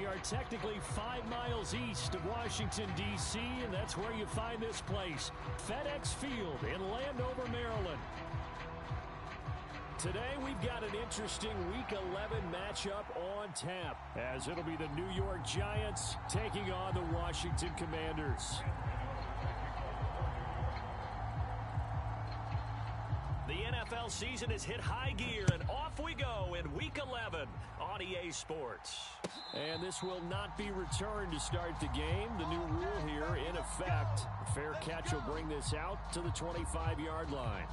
We are technically 5 miles east of Washington, D.C., and that's where you find this place, FedEx Field in Landover, Maryland. Today, we've got an interesting Week 11 matchup on tap, as it'll be the New York Giants taking on the Washington Commanders. The NFL season has hit high gear, and off we go in Week 11 on EA Sports. And this will not be returned to start the game. The new rule here in effect. A fair catch will bring this out to the 25-yard line.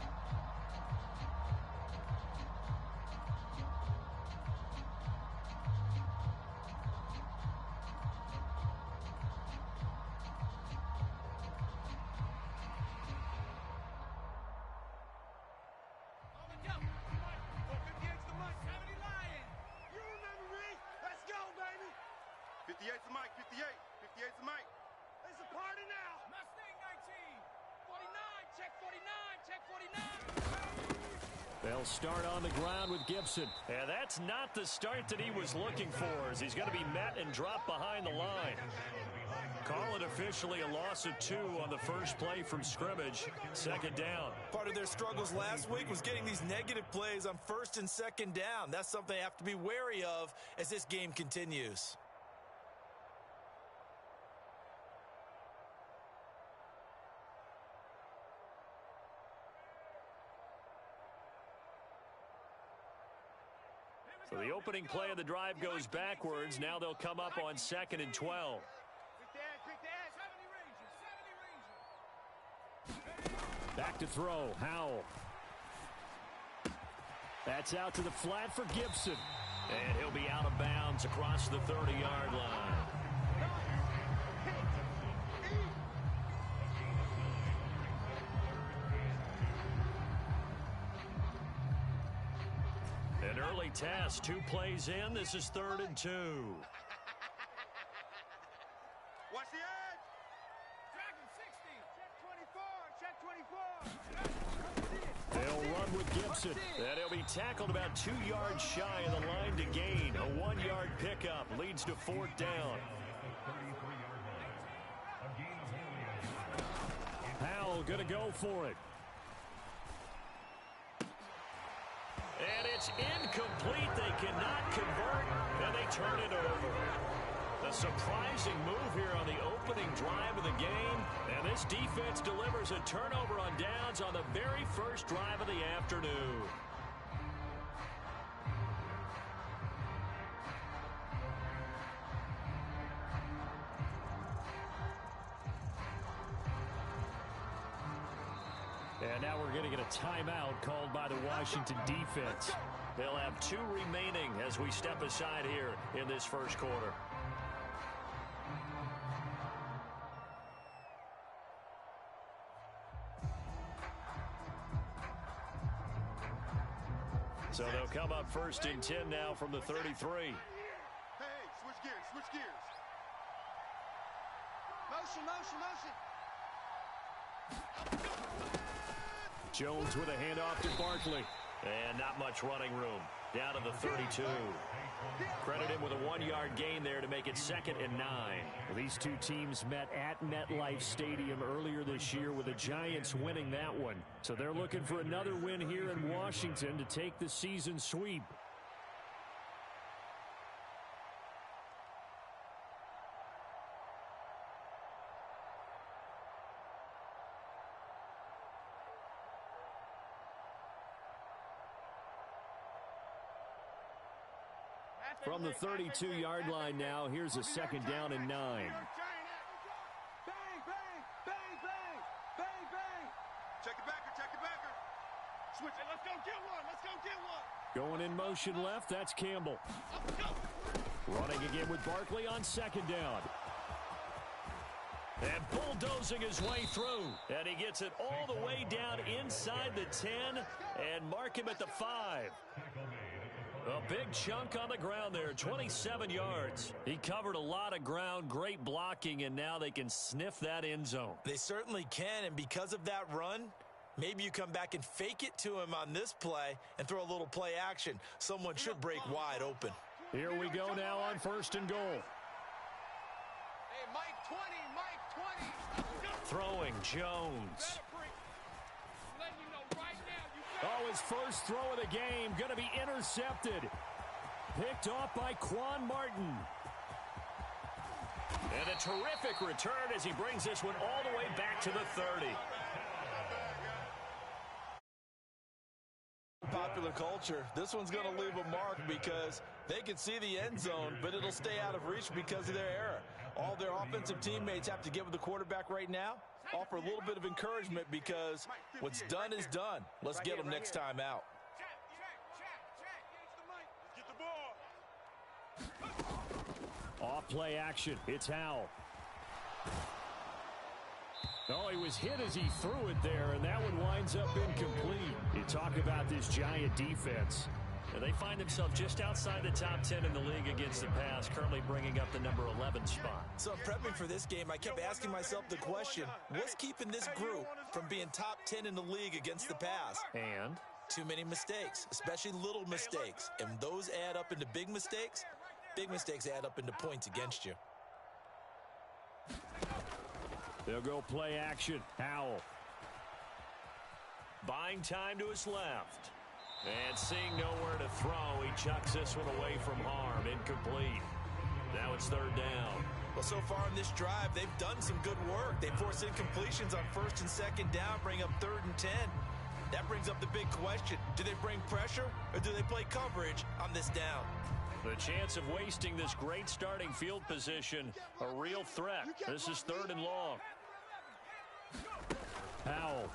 They'll start on the ground with Gibson. And that's not the start that he was looking for, as he's going to be met and dropped behind the line. Call it officially a loss of 2 on the first play from scrimmage. Second down. Part of their struggles last week was getting these negative plays on first and second down. That's something they have to be wary of as this game continues. So the opening play of the drive goes backwards. Now they'll come up on 2nd and 12. Back to throw. Howell. That's out to the flat for Gibson. And he'll be out of bounds across the 30-yard line. An early test, 2 plays in. This is 3rd and 2. Watch the edge. Track him 60. Check 24. Check 24. They'll run with Gibson. And he'll be tackled about 2 yards shy of the line to gain. A 1-yard pickup leads to 4th down. Howell going to go for it. And it's incomplete. They cannot convert, and they turn it over. A surprising move here on the opening drive of the game, and this defense delivers a turnover on downs on the very first drive of the afternoon. And now we're going to get a timeout called by the Washington defense. They'll have 2 remaining as we step aside here in this first quarter. So they'll come up 1st and 10 now from the 33. Hey, switch gears, switch gears. Motion, motion, motion. Jones with a handoff to Barkley. And not much running room. Down to the 32. Credit him with a 1-yard gain there to make it 2nd and 9. Well, these two teams met at MetLife Stadium earlier this year with the Giants winning that one. So they're looking for another win here in Washington to take the season sweep. From the 32-yard line now, here's a 2nd down and 9. Bang, bang, bang, bang, bang, bang. Check it backer, check it backer. Switch it, let's go get one, let's go get one. Going in motion left, that's Campbell. Running again with Barkley on 2nd down. And bulldozing his way through. And he gets it all the way down inside the 10 and mark him at the 5. A big chunk on the ground there, 27 yards. He covered a lot of ground, great blocking, and now they can sniff that end zone. They certainly can, and because of that run, maybe you come back and fake it to him on this play and throw a little play action. Someone should break wide open. Here we go now on 1st and goal. Throwing Jones. Oh, his first throw of the game going to be intercepted. Picked off by Quan Martin. And a terrific return as he brings this one all the way back to the 30. Popular culture. This one's going to leave a mark because they can see the end zone, but it'll stay out of reach because of their error. All their offensive teammates have to give the quarterback right now, offer a little bit of encouragement because what's done is done. Let's get them next time out. Off play action. It's Howell. Oh, he was hit as he threw it there, and that one winds up incomplete. You talk about this Giant defense. And they find themselves just outside the top 10 in the league against the pass, currently bringing up the number 11 spot. So prepping for this game, I kept asking myself the question, what's keeping this group from being top 10 in the league against the pass? And? Too many mistakes, especially little mistakes. And those add up into big mistakes. Big mistakes add up into points against you. They'll go play action. Howell. Buying time to his left. And seeing nowhere to throw, he chucks this one away from harm. Incomplete. Now it's third down. Well, so far in this drive, they've done some good work. They force incompletions on first and second down, bring up 3rd and 10. That brings up the big question. Do they bring pressure or do they play coverage on this down? The chance of wasting this great starting field position, a real threat. This is 3rd and long. Howell.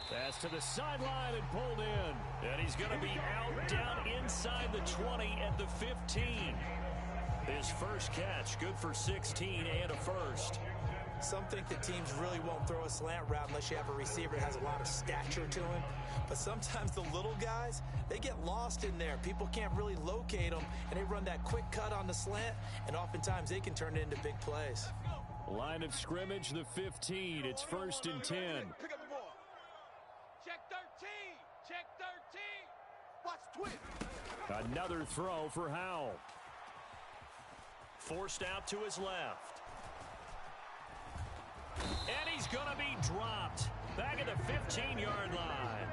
Pass to the sideline and pulled in. And he's going to be out down inside the 20 at the 15. His first catch, good for 16 and a first. Some think that teams really won't throw a slant route unless you have a receiver that has a lot of stature to him. But sometimes the little guys, they get lost in there. People can't really locate them, and they run that quick cut on the slant, and oftentimes they can turn it into big plays. Line of scrimmage, the 15. It's 1st and 10. Pick up the ball. Check 13. Check 13. Watch twist. Another throw for Howell. Forced out to his left. And he's going to be dropped back at the 15-yard line.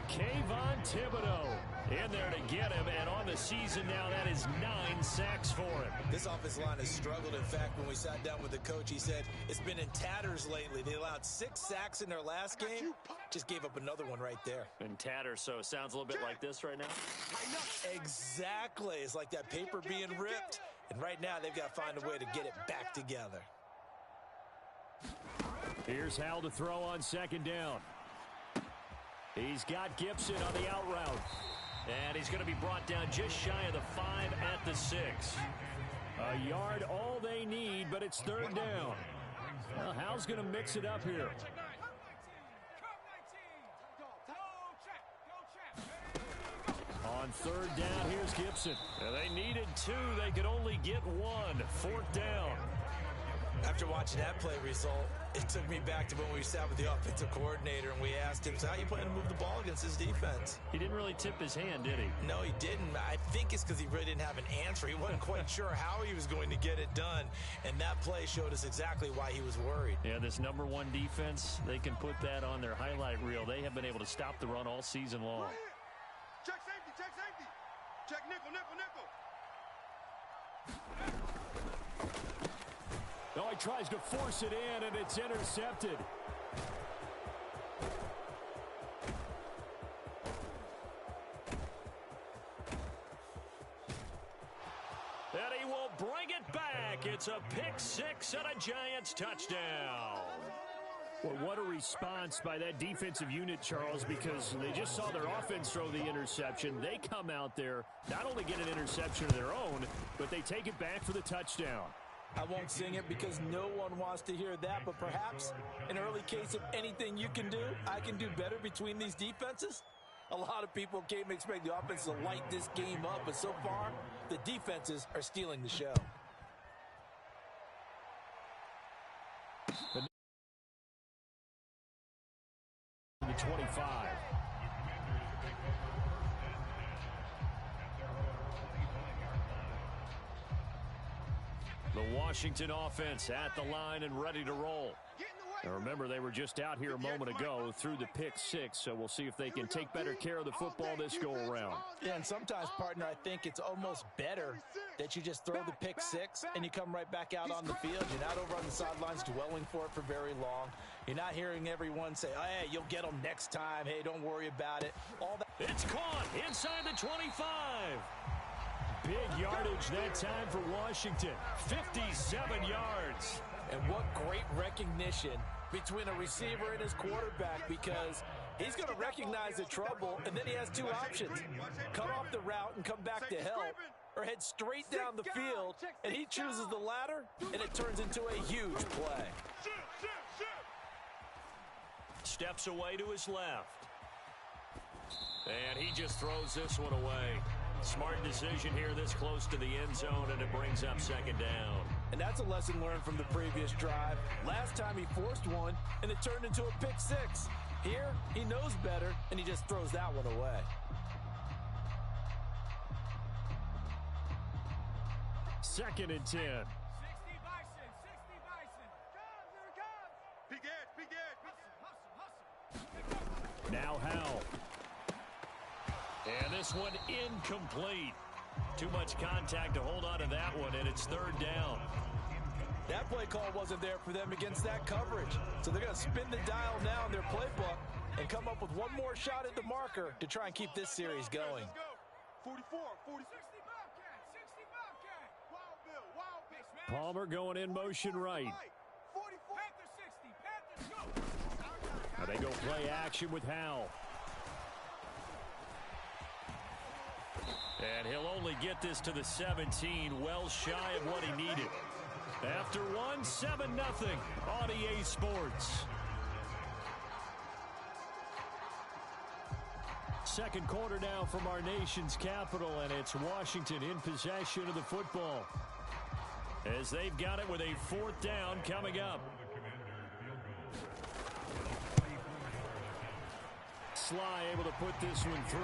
Kayvon Thibodeau in there to get him, and on the season now, that is 9 sacks for him. This offensive line has struggled. In fact, when we sat down with the coach, he said it's been in tatters lately. They allowed 6 sacks in their last game. Just gave up another one right there. In tatters, so it sounds a little bit like this right now. Exactly. It's like that paper being ripped. And right now, they've got to find a way to get it back together. Here's Howell to throw on 2nd down. He's got Gibson on the out route. And he's going to be brought down just shy of the 5 at the 6. A yard all they need, but it's 3rd down. Well, Howell's going to mix it up here. On 3rd down, here's Gibson. And they needed 2. They could only get 1. 4th down. After watching that play result, it took me back to when we sat with the offensive coordinator and we asked him, so how you plan to move the ball against this defense? He didn't really tip his hand, did he? No, he didn't. I think it's because he really didn't have an answer. He wasn't quite sure how he was going to get it done, and that play showed us exactly why he was worried. Yeah, this number 1 defense, they can put that on their highlight reel. They have been able to stop the run all season long. Check safety, check safety. Check nickel, nickel, nickel. Oh, he tries to force it in, and it's intercepted. And he will bring it back. It's a pick 6 and a Giants touchdown. Well, what a response by that defensive unit, Charles, because they just saw their offense throw the interception. They come out there, not only get an interception of their own, but they take it back for the touchdown. I won't sing it because no one wants to hear that, but perhaps an early case of anything you can do, I can do better between these defenses. A lot of people came expect the offense to light this game up, but so far, the defenses are stealing the show. The 25. The Washington offense at the line and ready to roll. Now remember, they were just out here a moment ago through the pick six, so we'll see if they can take better care of the football this go-around. Yeah, and sometimes, partner, I think it's almost better that you just throw the pick six and you come right back out on the field. You're not over on the sidelines dwelling for it for very long. You're not hearing everyone say, oh, hey, you'll get them next time. Hey, don't worry about it. All that. It's caught inside the 25. Big yardage that time for Washington. 57 yards. And what great recognition between a receiver and his quarterback, because he's going to recognize the trouble, and then he has two options. Cut off the route and come back to help, or head straight down the field, and he chooses the latter, and it turns into a huge play. Steps away to his left. And he just throws this one away. Smart decision here this close to the end zone, and it brings up second down. And that's a lesson learned from the previous drive. Last time he forced one, and it turned into a pick six. Here, he knows better, and he just throws that one away. Second and 10. 60 Bison, 60 Bison. Big edge, big edge. Hustle. Now Howell. And this one incomplete. Too much contact to hold on to that one, and it's third down. That play call wasn't there for them against that coverage. So they're going to spin the dial now in their playbook and come up with one more shot at the marker to try and keep this series going. 44, 40. 60 Bobcat, 60 Bobcat. Wild Bill, Wild Bill. Palmer going in motion right. 44. Panther 60, Panthers go. Now they go play action with Howell. And he'll only get this to the 17, well shy of what he needed. After one, 7-0 on EA Sports. Second quarter now from our nation's capital, and it's Washington in possession of the football, as they've got it with a fourth down coming up. Sly able to put this one through.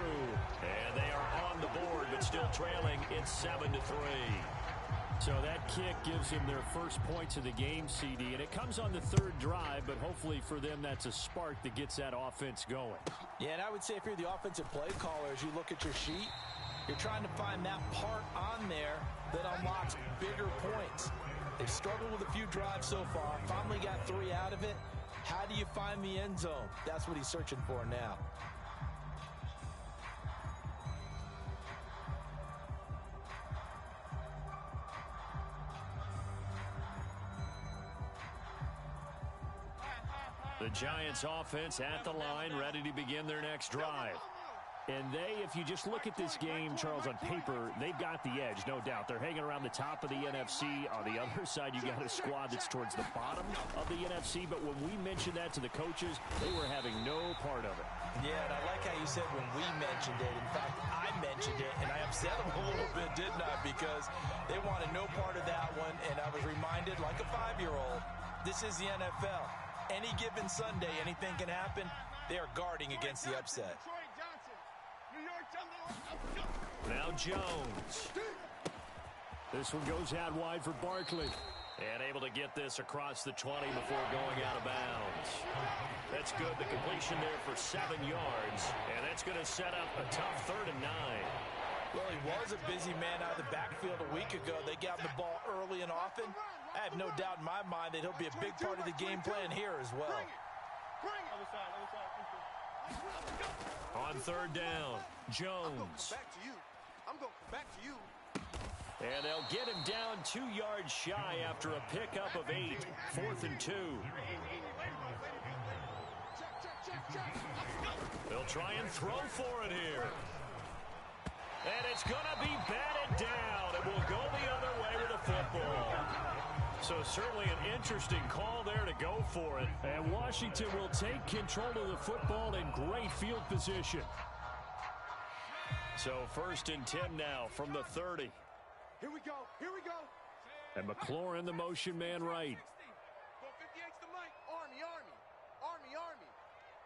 And they are on the board, but still trailing. It's 7-3. So that kick gives them their first points of the game, CD, and it comes on the third drive, but hopefully for them that's a spark that gets that offense going. Yeah, and I would say if you're the offensive play caller, as you look at your sheet, you're trying to find that part on there that unlocks bigger points. They've struggled with a few drives so far, finally got 3 out of it. How do you find the end zone? That's what he's searching for now. The Giants offense at the line, ready to begin their next drive. And if you just look at this game, Charles, on paper, they've got the edge, no doubt. They're hanging around the top of the NFC. On the other side, you got a squad that's towards the bottom of the NFC. But when we mentioned that to the coaches, they were having no part of it. Yeah, and I like how you said when we mentioned it. In fact, I mentioned it, and I upset them a little bit, didn't I? Because they wanted no part of that one, and I was reminded, like a 5-year-old, this is the NFL. Any given Sunday, anything can happen. They are guarding against the upset. Now Jones. This one goes out wide for Barkley. And able to get this across the 20 before going out of bounds. That's good. The completion there for 7 yards. And that's going to set up a tough 3rd and 9. Well, he was a busy man out of the backfield a week ago. They got him the ball early and often. I have no doubt in my mind that he'll be a big part of the game plan here as well. On 3rd down, Jones. I'm going back to you. And they'll get him down 2 yards shy after a pickup of 8. 4th and 2. They'll try and throw for it here. And it's going to be batted down. It will go the other way with the football. So certainly an interesting call there to go for it. And Washington will take control of the football in great field position. So 1st and 10 now from the 30. Here we go. Here we go. And McLaurin, the motion man right. Go 58's the mic. Army, Army. Army, Army.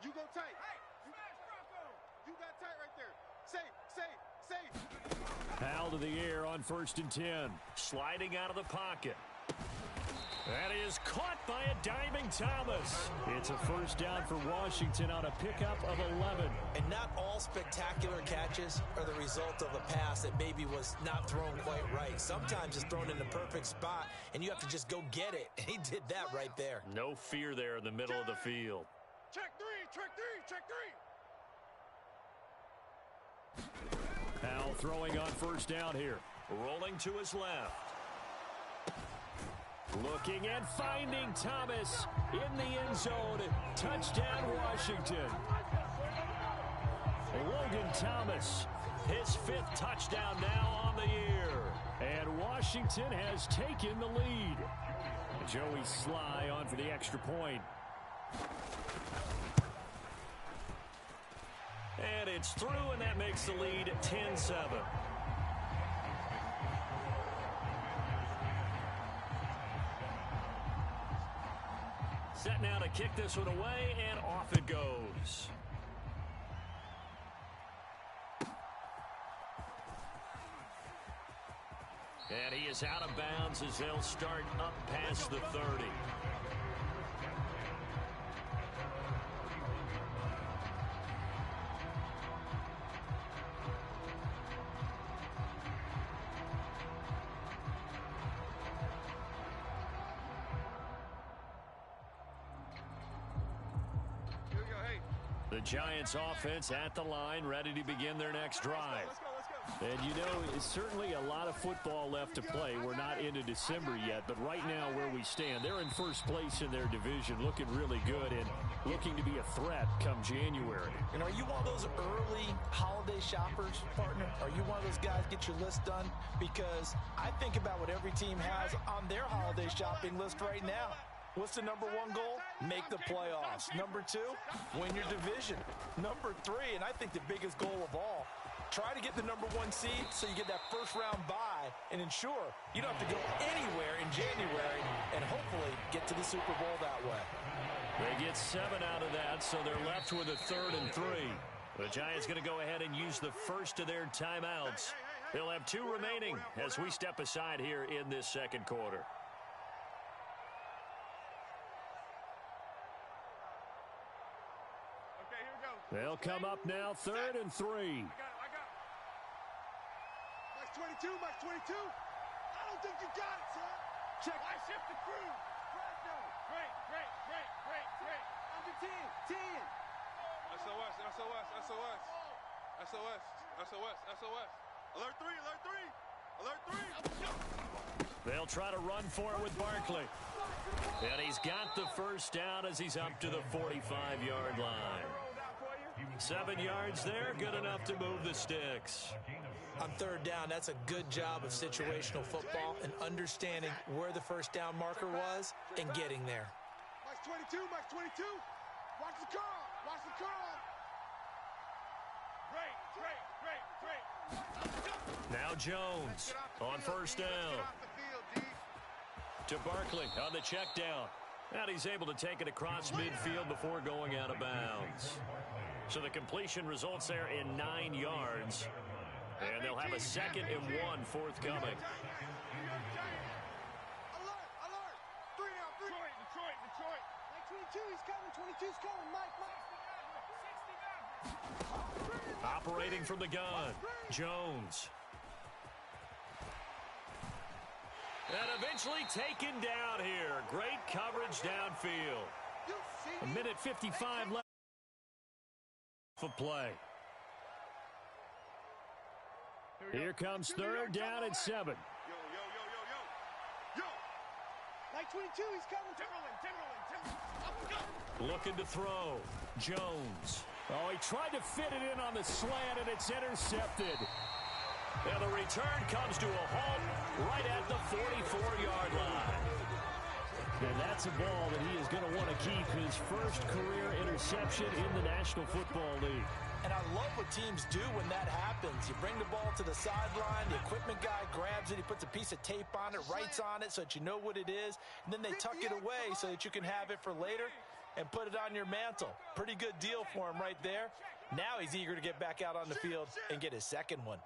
You go tight. Hey, smash Bronco. You got tight right there. Safe, safe, safe. Howell to the air on 1st and 10. Sliding out of the pocket. That is caught by a diving Thomas. It's a first down for Washington on a pickup of 11. And not all spectacular catches are the result of a pass that maybe was not thrown quite right. Sometimes it's thrown in the perfect spot, and you have to just go get it. And he did that right there. No fear there in the middle of the field. Check three, check three, check three. Powell throwing on first down here. Rolling to his left. Looking and finding Thomas in the end zone. Touchdown, Washington. Logan Thomas, his 5th touchdown now on the year. And Washington has taken the lead. Joey Sly on for the extra point. And it's through, and that makes the lead 10-7. Set now to kick this one away, and off it goes. And he is out of bounds as they'll start up past the 30. The Giants offense at the line, ready to begin their next drive. And you know, it's certainly a lot of football left to play. We're not into December yet, but right now where we stand, they're in first place in their division, looking really good and looking to be a threat come January. And are you one of those early holiday shoppers, partner? Are you one of those guys get your list done? Because I think about what every team has on their holiday shopping list right now. What's the number 1 goal? Make the playoffs. Number 2, win your division. Number 3, and I think the biggest goal of all, try to get the number 1 seed so you get that first round bye and ensure you don't have to go anywhere in January and hopefully get to the Super Bowl that way. They get 7 out of that, so they're left with a 3rd and 3. The Giants going to go ahead and use the first of their timeouts. They'll have 2 remaining as we step aside here in this second quarter. They'll come up now, 3rd and 3. I got it. Max 22, Max 22. I don't think you got it, son. Check. I shift the crew. Great. Under 10. SOS. Alert 3. They'll try to run for it with Barkley. And he's got the first down as he's up to the 45-yard line. 7 yards there, good enough to move the sticks. On 3rd down, that's a good job of situational football and understanding where the first down marker was and getting there. Max 22. Watch the curl. Great. Now Jones on first down. To Barkley on the check down. And he's able to take it across midfield before going out of bounds. So the completion results there in 9 yards. And they'll have a 2nd and 1 forthcoming. Alert. 3 now. Detroit. Like 22, he's coming. 22's coming. Mike. Operating from the gun, Jones. And eventually taken down here. Great coverage downfield. A minute 55 left of play. Here comes 3rd down and 7. Yo. Like 22, he's coming. Timberland. Looking to throw, Jones. Oh, he tried to fit it in on the slant, and it's intercepted. And the return comes to a halt right at the 44-yard line. And that's a ball that he is going to want to keep, his first career interception in the National Football League. And I love what teams do when that happens. You bring the ball to the sideline, the equipment guy grabs it, he puts a piece of tape on it, writes on it so that you know what it is, and then they tuck it away so that you can have it for later and put it on your mantle. Pretty good deal for him right there. Now he's eager to get back out on the field and get his 2nd one.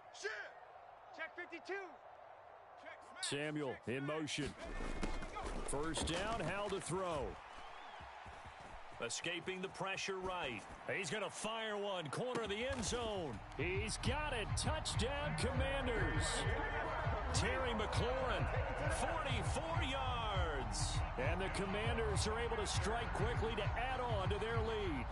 Check 52. Samuel in motion. First down, Howell to throw. Escaping the pressure right. He's going to fire one. Corner of the end zone. He's got it. Touchdown, Commanders. Terry McLaurin, 44 yards. And the Commanders are able to strike quickly to add on to their lead.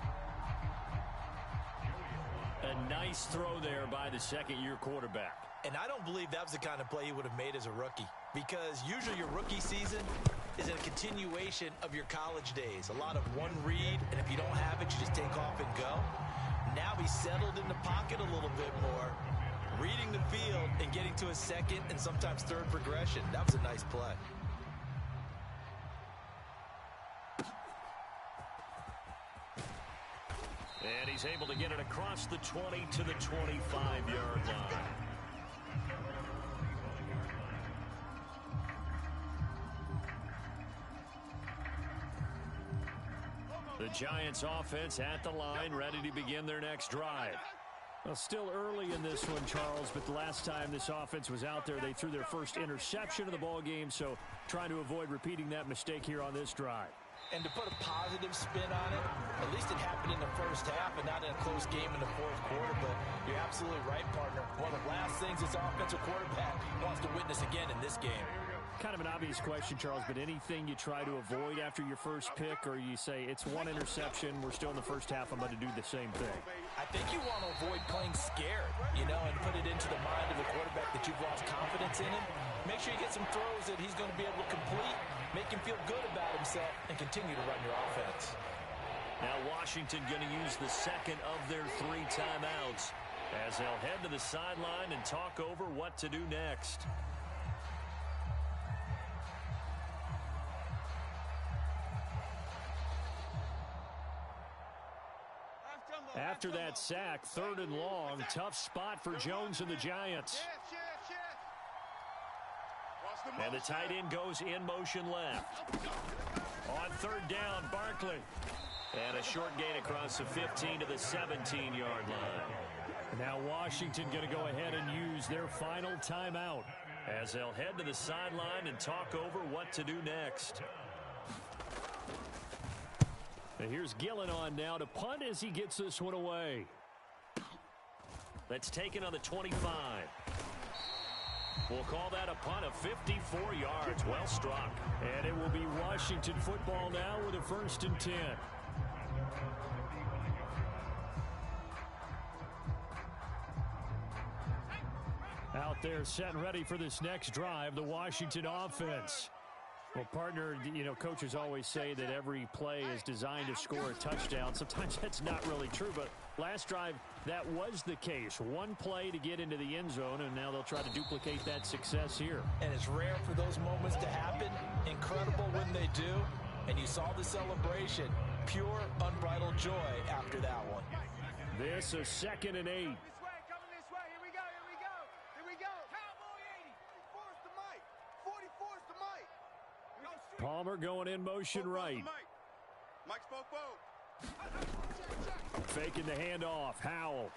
A nice throw there by the second-year quarterback. And I don't believe that was the kind of play he would have made as a rookie, because usually your rookie season is a continuation of your college days. A lot of one read, and if you don't have it, you just take off and go. Now he's settled in the pocket a little bit more, reading the field and getting to a second and sometimes third progression. That was a nice play. And he's able to get it across the 20 to the 25-yard line. The Giants offense at the line, ready to begin their next drive. Well, still early in this one, Charles, but the last time this offense was out there, they threw their first interception of the ball game, so trying to avoid repeating that mistake here on this drive. And to put a positive spin on it, at least it happened in the first half and not in a close game in the fourth quarter, but you're absolutely right, partner. One of the last things this offensive quarterback wants to witness again in this game. Kind of an obvious question, Charles, but anything you try to avoid after your first pick, or you say it's one interception, we're still in the first half, I'm going to do the same thing? I think you want to avoid playing scared, and put it into the mind of the quarterback that you've lost confidence in him. Make sure you get some throws that he's going to be able to complete, make him feel good about himself, and continue to run your offense. Now Washington going to use the second of their 3 timeouts as they'll head to the sideline and talk over what to do next. After that sack, 3rd and long, tough spot for Jones and the Giants. And the tight end goes in motion left. On 3rd down, Barkley. And a short gain across the 15 to the 17-yard line. Now Washington going to go ahead and use their final timeout as they'll head to the sideline and talk over what to do next. And here's Gillen on now to punt as he gets this one away. That's taken on the 25. We'll call that a punt of 54 yards. Well struck. And it will be Washington football now with a 1st and 10. Out there set and ready for this next drive, the Washington offense. Well, partner, coaches always say that every play is designed to score a touchdown. Sometimes that's not really true, but last drive, that was the case. One play to get into the end zone, and now they'll try to duplicate that success here. And it's rare for those moments to happen. Incredible when they do. And you saw the celebration. Pure, unbridled joy after that one. This is 2nd and 8. Palmer going in motion right. Mike spoke both. Faking the handoff. Howell.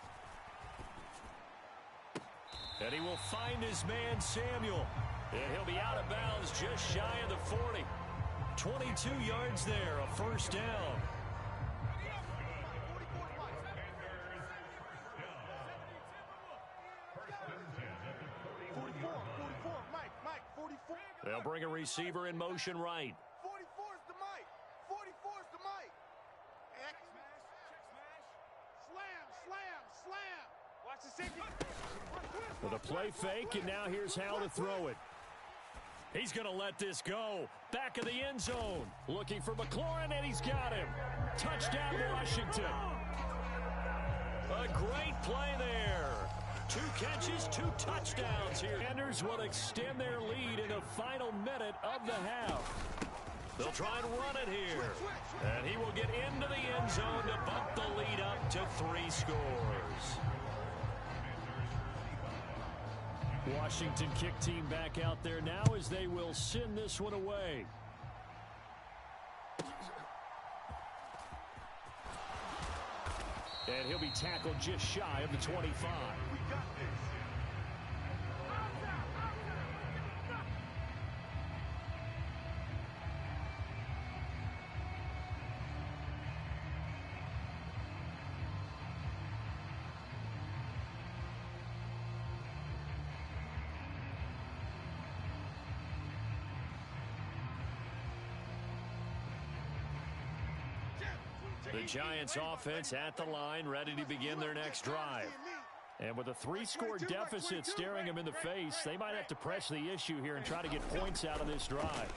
And he will find his man Samuel. And he'll be out of bounds just shy of the 40. 22 yards there, a 1st down. They'll bring a receiver in motion right. 44's the Mike. 44's the Mike. Check smash. Slam. Watch the safety. With a play fake, and now here's Howell to throw it. He's going to let this go. Back of the end zone. Looking for McLaurin, and he's got him. Touchdown, Washington. A great play there. 2 catches, 2 touchdowns here. Commanders will extend their lead in the final minute of the half. They'll try and run it here. And he will get into the end zone to bump the lead up to 3 scores. Washington kick team back out there now as they will send this one away. And he'll be tackled just shy of the 25. The Giants offense at the line, ready to begin their next drive. And with a 3-score deficit staring them in the face, they might have to press the issue here and try to get points out of this drive.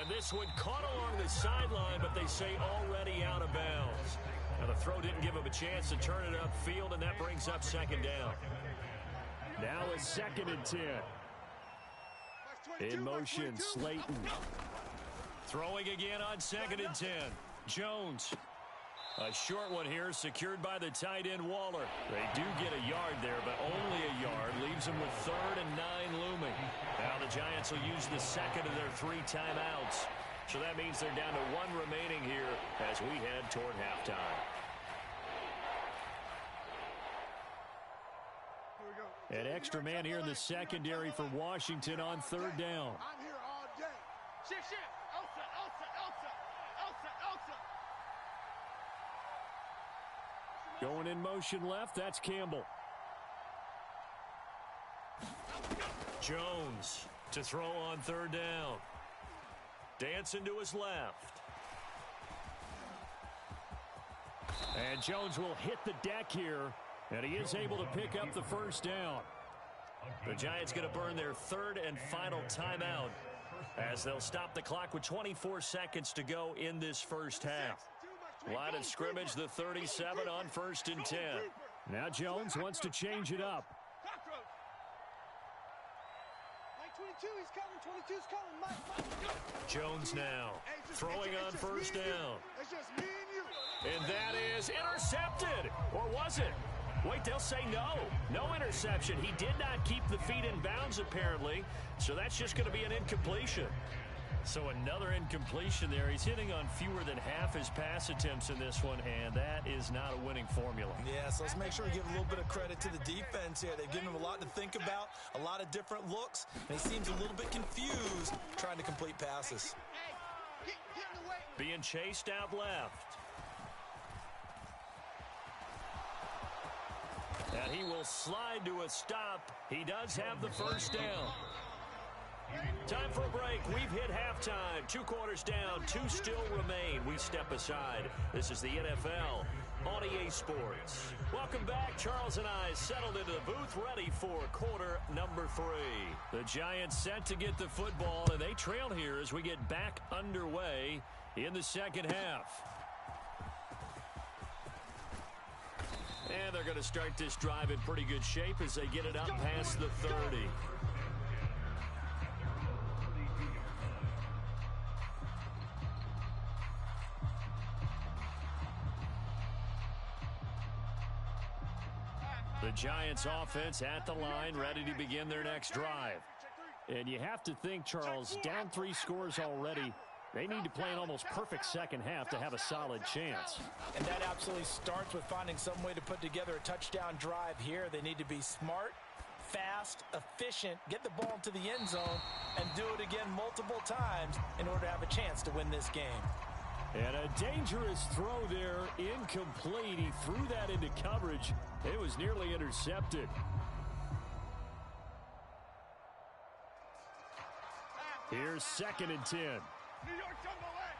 And this one caught along the sideline, but they say already out of bounds. Now the throw didn't give him a chance to turn it upfield, and that brings up second down. Now a 2nd and 10. In motion, Slayton. Throwing again on 2nd and 10. Jones. A short one here, secured by the tight end Waller. They do get a yard there, but only a yard. Leaves them with 3rd and 9 looming. Now the Giants will use the second of their 3 timeouts. So that means they're down to 1 remaining here as we head toward halftime. An extra man here in the secondary for Washington on 3rd down. I'm here all day. Shift. Going in motion left, that's Campbell. Jones to throw on 3rd down. Dancing to his left. And Jones will hit the deck here, and he is able to pick up the 1st down. The Giants going to burn their 3rd and final timeout as they'll stop the clock with 24 seconds to go in this first half. Line of scrimmage, the 37 on 1st and 10. Now Jones wants to change it up. Mike 22, he's coming. 22's coming. Mike. Jones now throwing on 1st down. It's just me and you. And that is intercepted. Or was it? Wait, they'll say no. No interception. He did not keep the feet in bounds, apparently. So that's just going to be an incompletion. So another incompletion there. He's hitting on fewer than half his pass attempts in this one, and that is not a winning formula. Yeah, so let's make sure we give a little bit of credit to the defense here. They've given him a lot to think about, a lot of different looks, and he seems a little bit confused trying to complete passes. Being chased out left. And he will slide to a stop. He does have the 1st down. Time for a break. We've hit halftime. 2 quarters down. 2 still remain. We step aside. This is the NFL on EA Sports. Welcome back. Charles and I settled into the booth, ready for quarter number 3. The Giants set to get the football, and they trail here as we get back underway in the second half. And they're going to start this drive in pretty good shape as they get it up past the 30. The Giants offense at the line, ready to begin their next drive. And you have to think, Charles, down 3 scores already. They need to play an almost perfect second half to have a solid chance. And that absolutely starts with finding some way to put together a touchdown drive here. They need to be smart, fast, efficient, get the ball into the end zone, and do it again multiple times in order to have a chance to win this game. And a dangerous throw there, incomplete. He threw that into coverage. It was nearly intercepted. Here's 2nd and 10. New York jumbo leg.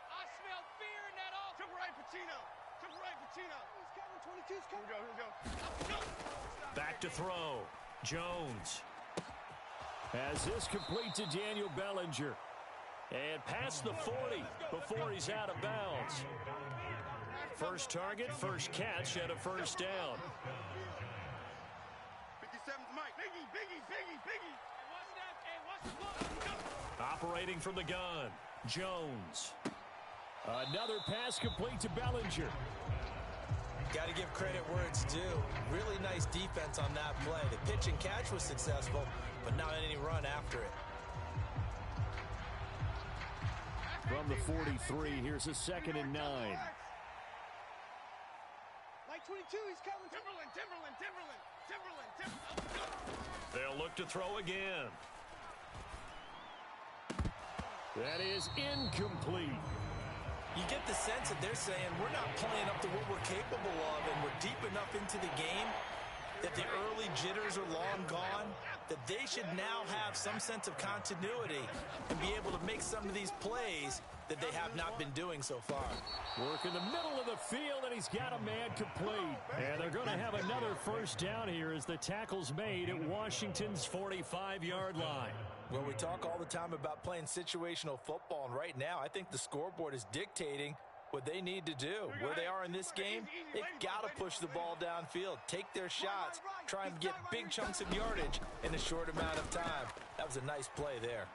I smell fear in that all. Triple right, Pacino. Triple right, Pacino. He's coming. 22's coming. Here we go. Back to throw. Jones. As this complete to Daniel Bellinger. And past the 40 before he's out of bounds. First target, first catch, and a 1st down. 57's Mike. Biggie. Operating from the gun, Jones. Another pass complete to Bellinger. Got to give credit where it's due. Really nice defense on that play. The pitch and catch was successful, but not any run after it. From the 43, here's a 2nd and 9. Mike 22, he's coming. Timberland. They'll look to throw again. That is incomplete. You get the sense that they're saying we're not playing up to what we're capable of, and we're deep enough into the game that the early jitters are long gone. that they should now have some sense of continuity and be able to make some of these plays that they have not been doing so far. Work in the middle of the field, and he's got a man complete. And they're going to have another first down here as the tackle's made at Washington's 45-yard line. Well, we talk all the time about playing situational football, and right now I think the scoreboard is dictating what they need to do. Where they are in this game, they've got to push the ball downfield, take their shots, try and get big chunks of yardage in a short amount of time. That was a nice play there.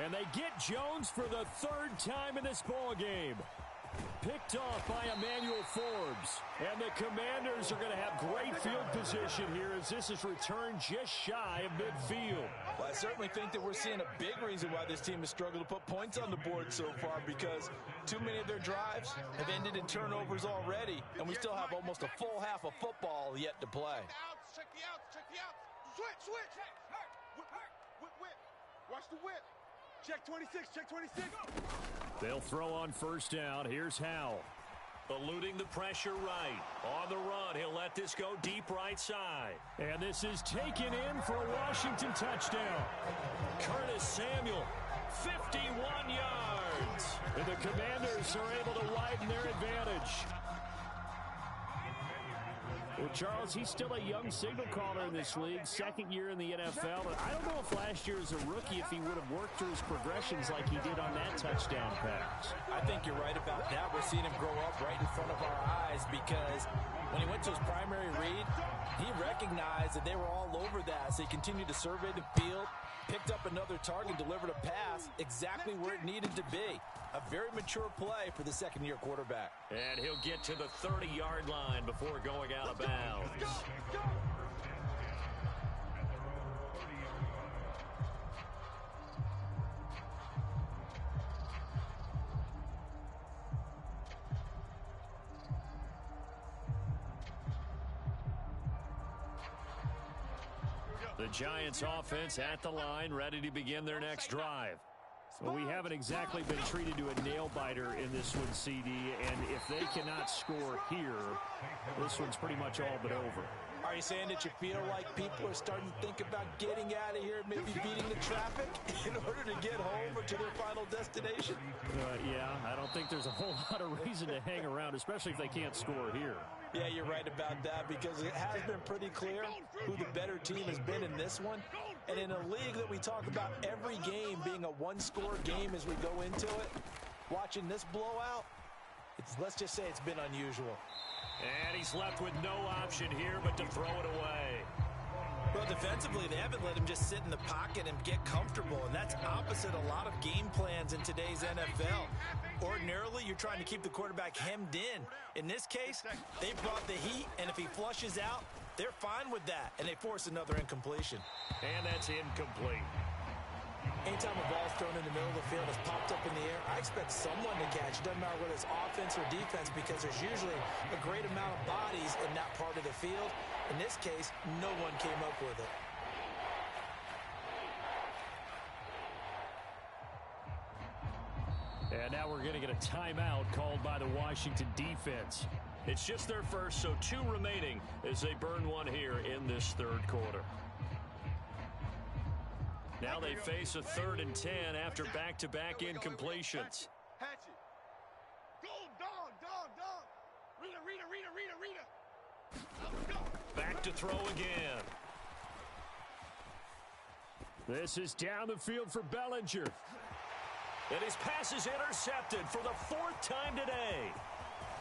And they get Jones for the third time in this ball game. Picked off by Emmanuel Forbes. And the Commanders are going to have great field position here as this is returned just shy of midfield. Well, I certainly think that we're seeing a big reason why this team has struggled to put points on the board so far, because too many of their drives have ended in turnovers already, and we still have almost a full half of football yet to play. Check the outs, check the outs. Switch. Whip. Watch the whip. Check 26, check 26. They'll throw on first down. Here's Howell. Eluding the pressure right. On the run, he'll let this go deep right side. And this is taken in for a Washington touchdown. Curtis Samuel, 51 yards. And the Commanders are able to widen their advantage. Well, Charles, he's still a young signal caller in this league, second year in the NFL. But I don't know if last year as a rookie, if he would have worked through his progressions like he did on that touchdown pass. I think you're right about that. We're seeing him grow up right in front of our eyes, because when he went to his primary read, he recognized that they were all over that. So he continued to survey the field, picked up another target, delivered a pass exactly where it needed to be. A very mature play for the second-year quarterback. And he'll get to the 30-yard line before going out of bounds. The Giants offense at the line, ready to begin their next drive. Well, we haven't exactly been treated to a nail-biter in this one, CD, and if they cannot score here, this one's pretty much all but over. Are you saying that you feel like people are starting to think about getting out of here, maybe beating the traffic in order to get home or to their final destination? Yeah, I don't think there's a whole lot of reason to hang around, especially if they can't score here. Yeah, you're right about that, because it has been pretty clear who the better team has been in this one. And in a league that we talk about every game being a one-score game as we go into it, watching this blowout, let's just say it's been unusual. And he's left with no option here but to throw it away. Well, defensively, they haven't let him just sit in the pocket and get comfortable, and that's opposite a lot of game plans in today's NFL. Ordinarily, you're trying to keep the quarterback hemmed in. In this case, they brought the heat, and if he flushes out, they're fine with that, and they force another incompletion. And that's incomplete. Anytime a ball's thrown in the middle of the field, it's popped up in the air, I expect someone to catch. It doesn't matter whether it's offense or defense, because there's usually a great amount of bodies in that part of the field. In this case, no one came up with it. And now we're going to get a timeout called by the Washington defense. It's just their first, so 2 remaining as they burn one here in this third quarter. Now they face a 3rd and 10 after back-to-back incompletions. Hatchet. Go, dog. Rita. Back to throw again. This is down the field for Bellinger. And his pass is intercepted for the 4th time today.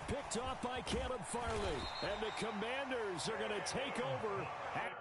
Picked off by Caleb Farley. And the Commanders are going to take over at